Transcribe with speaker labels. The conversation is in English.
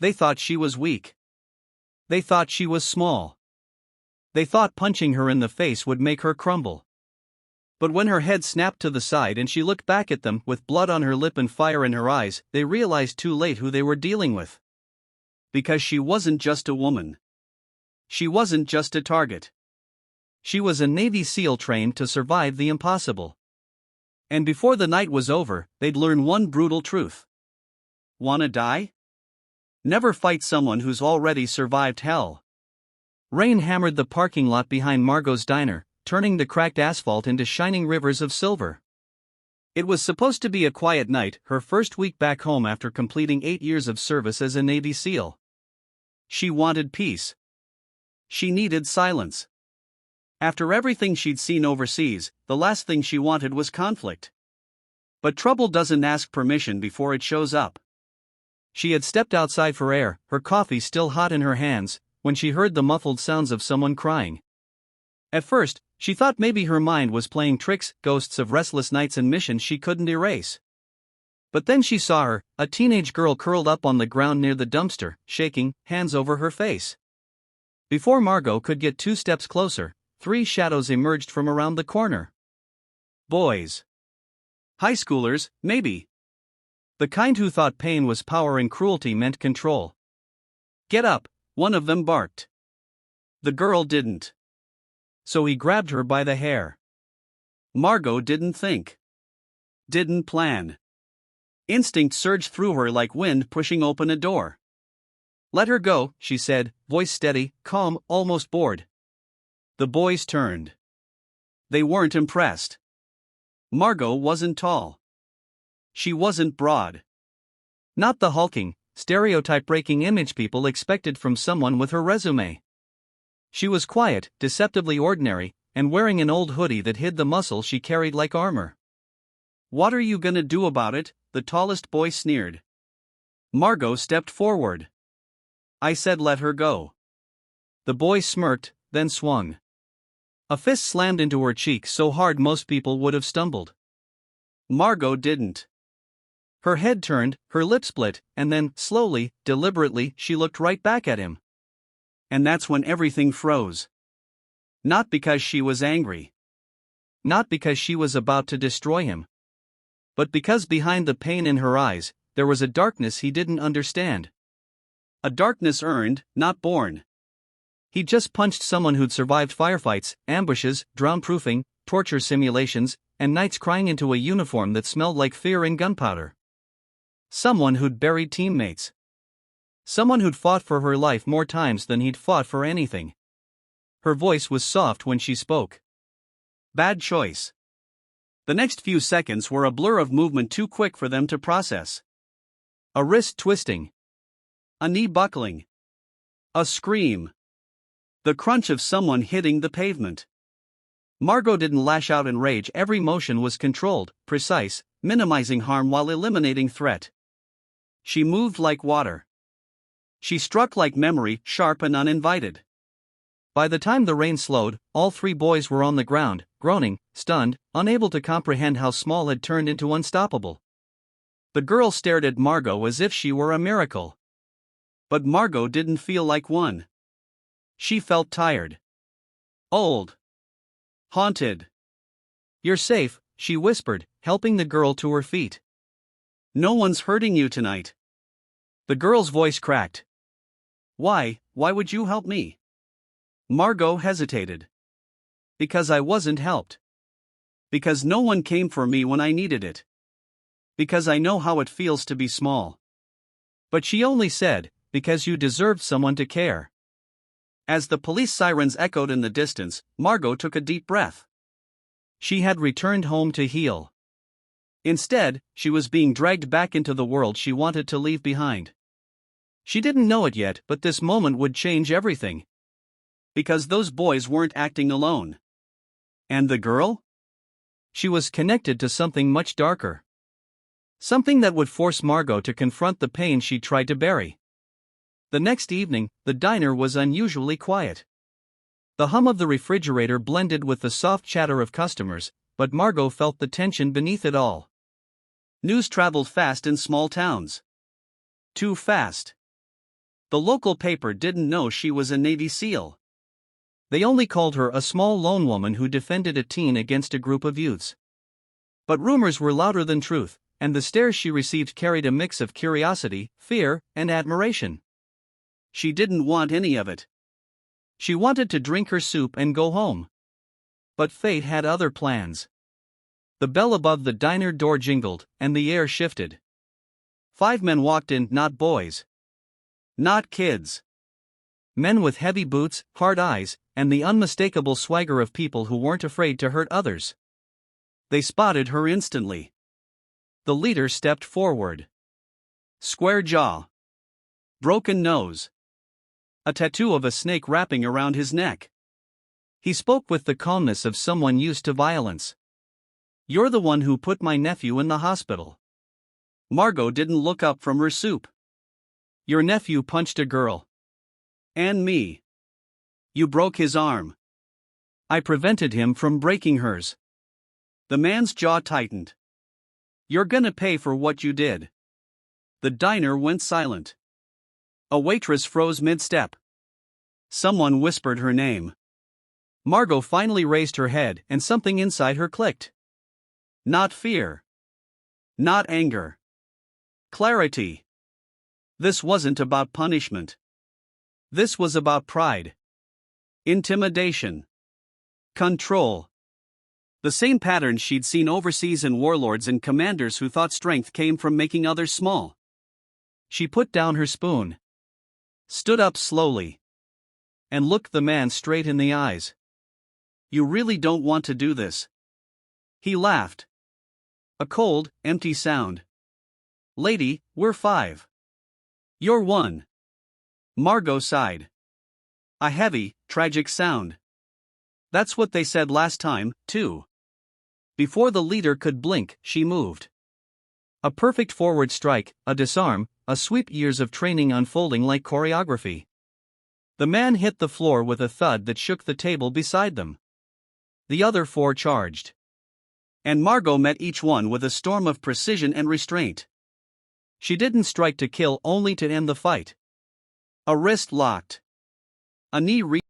Speaker 1: They thought she was weak. They thought she was small. They thought punching her in the face would make her crumble. But when her head snapped to the side and she looked back at them with blood on her lip and fire in her eyes, they realized too late who they were dealing with. Because she wasn't just a woman. She wasn't just a target. She was a Navy SEAL trained to survive the impossible. And before the night was over, they'd learn one brutal truth. Wanna die? Never fight someone who's already survived hell. Rain hammered the parking lot behind Margot's diner, turning the cracked asphalt into shining rivers of silver. It was supposed to be a quiet night, her first week back home after completing 8 years of service as a Navy SEAL. She wanted peace. She needed silence. After everything she'd seen overseas, the last thing she wanted was conflict. But trouble doesn't ask permission before it shows up. She had stepped outside for air, her coffee still hot in her hands, when she heard the muffled sounds of someone crying. At first, she thought maybe her mind was playing tricks, ghosts of restless nights and missions she couldn't erase. But then she saw her, a teenage girl curled up on the ground near the dumpster, shaking, hands over her face. Before Margot could get 2 steps closer, 3 shadows emerged from around the corner. Boys. High schoolers, maybe. The kind who thought pain was power and cruelty meant control. Get up, one of them barked. The girl didn't. So he grabbed her by the hair. Margot didn't think. Didn't plan. Instinct surged through her like wind pushing open a door. Let her go, she said, voice steady, calm, almost bored. The boys turned. They weren't impressed. Margot wasn't tall. She wasn't broad. Not the hulking, stereotype-breaking image people expected from someone with her resume. She was quiet, deceptively ordinary, and wearing an old hoodie that hid the muscle she carried like armor. What are you gonna do about it? The tallest boy sneered. Margot stepped forward. I said let her go. The boy smirked, then swung. A fist slammed into her cheek so hard most people would have stumbled. Margot didn't. Her head turned, her lips split, and then, slowly, deliberately, she looked right back at him. And that's when everything froze. Not because she was angry. Not because she was about to destroy him. But because behind the pain in her eyes, there was a darkness he didn't understand. A darkness earned, not born. He'd just punched someone who'd survived firefights, ambushes, drown-proofing, torture simulations, and nights crying into a uniform that smelled like fear and gunpowder. Someone who'd buried teammates. Someone who'd fought for her life more times than he'd fought for anything. Her voice was soft when she spoke. Bad choice. The next few seconds were a blur of movement too quick for them to process. A wrist twisting. A knee buckling. A scream. The crunch of someone hitting the pavement. Margot didn't lash out in rage, every motion was controlled, precise, minimizing harm while eliminating threat. She moved like water. She struck like memory, sharp and uninvited. By the time the rain slowed, all 3 boys were on the ground, groaning, stunned, unable to comprehend how small had turned into unstoppable. The girl stared at Margot as if she were a miracle. But Margot didn't feel like one. She felt tired. Old. Haunted. You're safe, she whispered, helping the girl to her feet. No one's hurting you tonight. The girl's voice cracked. Why would you help me? Margot hesitated. Because I wasn't helped. Because no one came for me when I needed it. Because I know how it feels to be small. But she only said, because you deserved someone to care. As the police sirens echoed in the distance, Margot took a deep breath. She had returned home to heal. Instead, she was being dragged back into the world she wanted to leave behind. She didn't know it yet, but this moment would change everything. Because those boys weren't acting alone. And the girl? She was connected to something much darker. Something that would force Margot to confront the pain she tried to bury. The next evening, the diner was unusually quiet. The hum of the refrigerator blended with the soft chatter of customers, but Margot felt the tension beneath it all. News traveled fast in small towns. Too fast. The local paper didn't know she was a Navy SEAL. They only called her a small lone woman who defended a teen against a group of youths. But rumors were louder than truth, and the stares she received carried a mix of curiosity, fear, and admiration. She didn't want any of it. She wanted to drink her soup and go home. But fate had other plans. The bell above the diner door jingled, and the air shifted. 5 men walked in, not boys. Not kids. Men with heavy boots, hard eyes, and the unmistakable swagger of people who weren't afraid to hurt others. They spotted her instantly. The leader stepped forward. Square jaw. Broken nose. A tattoo of a snake wrapping around his neck. He spoke with the calmness of someone used to violence. "You're the one who put my nephew in the hospital." Margot didn't look up from her soup. "Your nephew punched a girl. And me. You broke his arm. I prevented him from breaking hers." The man's jaw tightened. "You're gonna pay for what you did." The diner went silent. A waitress froze mid-step. Someone whispered her name. Margot finally raised her head and something inside her clicked. Not fear. Not anger. Clarity. This wasn't about punishment. This was about pride. Intimidation. Control. The same patterns she'd seen overseas in warlords and commanders who thought strength came from making others small. She put down her spoon. Stood up slowly. And looked the man straight in the eyes. "You really don't want to do this?" He laughed. A cold, empty sound. "Lady, we're 5. You're 1. Margot sighed. A heavy, tragic sound. That's what they said last time, too. Before the leader could blink, she moved. A perfect forward strike, a disarm, a sweep, years of training unfolding like choreography. The man hit the floor with a thud that shook the table beside them. The other 4 charged. And Margot met each one with a storm of precision and restraint. She didn't strike to kill, only to end the fight. A wrist locked. A knee